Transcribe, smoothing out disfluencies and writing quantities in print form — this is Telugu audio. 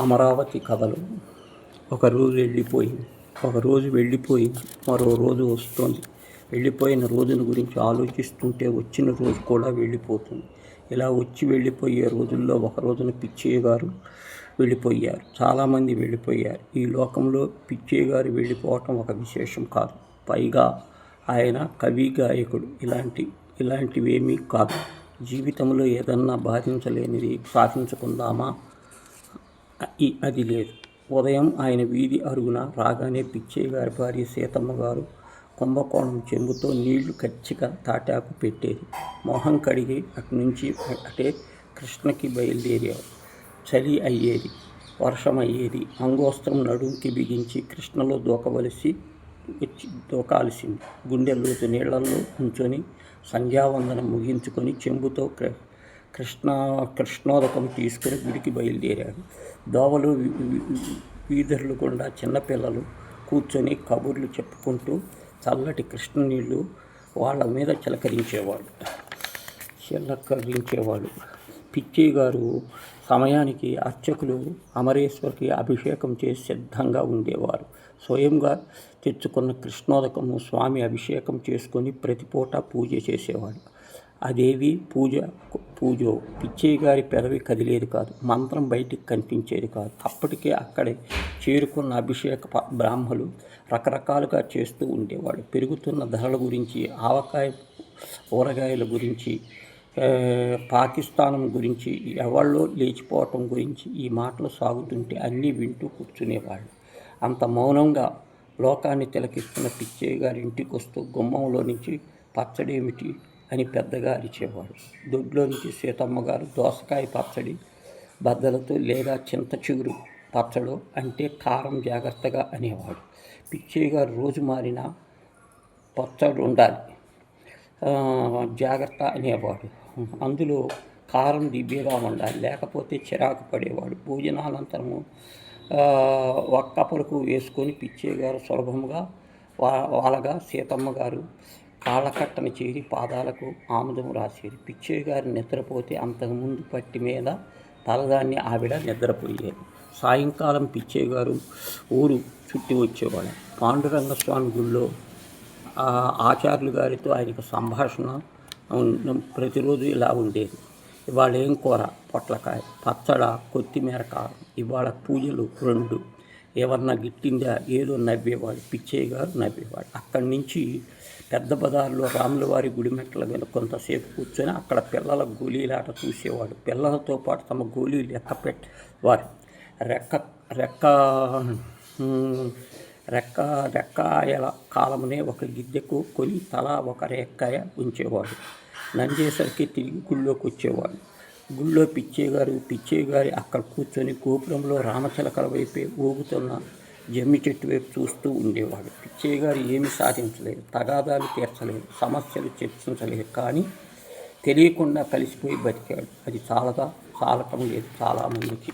అమరావతి కథలు. ఒకరోజు వెళ్ళిపోయింది, మరో రోజు వస్తోంది. వెళ్ళిపోయిన రోజుల గురించి ఆలోచిస్తుంటే వచ్చిన రోజు కూడా వెళ్ళిపోతుంది. ఇలా వచ్చి వెళ్ళిపోయే రోజుల్లో ఒక రోజున పిచ్చయ్య గారు వెళ్ళిపోయారు. చాలామంది వెళ్ళిపోయారు. ఈ లోకంలో పిచ్చయ్య గారు వెళ్ళిపోవటం ఒక విశేషం కాదు. పైగా ఆయన కవి, గాయకుడు. ఇలాంటివేమీ కాదు. జీవితంలో ఏదన్నా బాధించలేనిది సాధించుకుందామా, అది లేదు. ఉదయం ఆయన వీధి అరుగున రాగానే పిచ్చయ్య గారి భార్య సీతమ్మ గారు కుంభకోణం చెంబుతో నీళ్లు కచ్చిగా తాటాకు పెట్టేది. మొహం కడిగి అటునుంచి అటే కృష్ణకి బయలుదేరారు. చలి అయ్యేది, వర్షం అయ్యేది. అంగోస్త్రం నడుంకి బిగించి కృష్ణలో దూకాల్సింది. గుండెల్లోతు నీళ్లలో ఉంచుని సంధ్యావందనం ముగించుకొని చెంబుతో కృష్ణోదకం తీసుకుని గుడికి బయలుదేరాడు. దోవలు, వీధుల గుండా చిన్నపిల్లలు కూర్చొని కబుర్లు చెప్పుకుంటూ చల్లటి కృష్ణ నీళ్లు వాళ్ళ మీద చిలకరించేవాడు. పిచ్చయ్య గారు సమయానికి అర్చకులు అమరేశ్వరికి అభిషేకం చేసి సిద్ధంగా ఉండేవారు. స్వయంగా తెచ్చుకున్న కృష్ణోదకము స్వామి అభిషేకం చేసుకొని ప్రతిపూట పూజ చేసేవాడు. అదేవి పూజో పిచ్చయ్య గారి పెదవి కదిలేది కాదు. మంత్రం బయటికి కనిపించేది కాదు. అప్పటికే అక్కడే చేరుకున్న అభిషేక బ్రాహ్మలు రకరకాలుగా చేస్తూ ఉండేవాడు. పెరుగుతున్న ధరల గురించి, ఆవకాయ ఊరగాయల గురించి, పాకిస్తానం గురించి, ఎవళ్ళో లేచిపోవటం గురించి ఈ మాటలు సాగుతుంటే అన్నీ వింటూ కూర్చునేవాళ్ళు. అంత మౌనంగా లోకాన్ని తిలకిస్తున్న పిచ్చయ్య గారి ఇంటికి వస్తూ గుమ్మంలో నుంచి పచ్చడేమిటి అని పెద్దగా అరిచేవాడు. దొడ్లో నుంచి సీతమ్మ గారు దోసకాయ పచ్చడి బద్దలతో లేదా చింత చిగురు పచ్చడు అంటే కారం జాగ్రత్తగా అనేవాడు. పిచ్చయ్య గారు రోజు మారిన పచ్చడి ఉండాలి జాగ్రత్త అనేవాడు. అందులో కారం దివ్యగా ఉండాలి, లేకపోతే చిరాకు పడేవాడు. భోజనానంతరము ఒక్క పలుకు వేసుకొని పిచ్చయ్య గారు సులభంగా వాళ్ళగా సీతమ్మ గారు కాళ్ళకట్టను చేరి పాదాలకు ఆముదం రాసేది. పిచ్చయ్య గారు నిద్రపోతే అంతకుముందు పట్టి మీద తలదాన్ని ఆవిడ నిద్రపోయేది. సాయంకాలం పిచ్చయ్య గారు ఊరు చుట్టి వచ్చేవాడు. పాండురంగస్వామి గుళ్ళో ఆచార్యులు గారితో ఆయనకు సంభాషణ ప్రతిరోజు ఇలా ఉండేది. ఇవాళ ఏం కూర? పొట్లకాయ. పచ్చడ, కొత్తిమీర, కారం. ఇవాళ పూజలు 2. ఏమన్నా గిట్టిందా? ఏదో నవ్వేవాడు. పిచ్చయ్య గారు నవ్వేవాడు. అక్కడి నుంచి పెద్ద బజార్లో రాములవారి గుడి మెట్ల మీద కొంతసేపు కూర్చొని అక్కడ పిల్లల గోళీలాట చూసేవాడు. పిల్లలతో పాటు తమ గోళీలు లెక్క పెట్టేవారు. రెక్కాయల కాలమునే ఒక గిద్దెకు కొని తలా ఒక రెక్కాయ ఉంచేవాడు. నంజేసరికి తిరిగి గుళ్ళోకి వచ్చేవాడు. గుళ్ళో పిచ్చయ్య గారి అక్కడ కూర్చొని గోపురంలో రామచిలకల వైపే ఊగుతున్న జమ్మి చెట్టు వైపు చూస్తూ ఉండేవాడు. పిచ్చయ్య గారు ఏమీ సాధించలేదు, తగాదాలు తీర్చలేదు, సమస్యలు చర్చించలేదు. కానీ తెలియకుండా కలిసిపోయి బతికాడు. అది చాలటం లేదు చాలామందికి.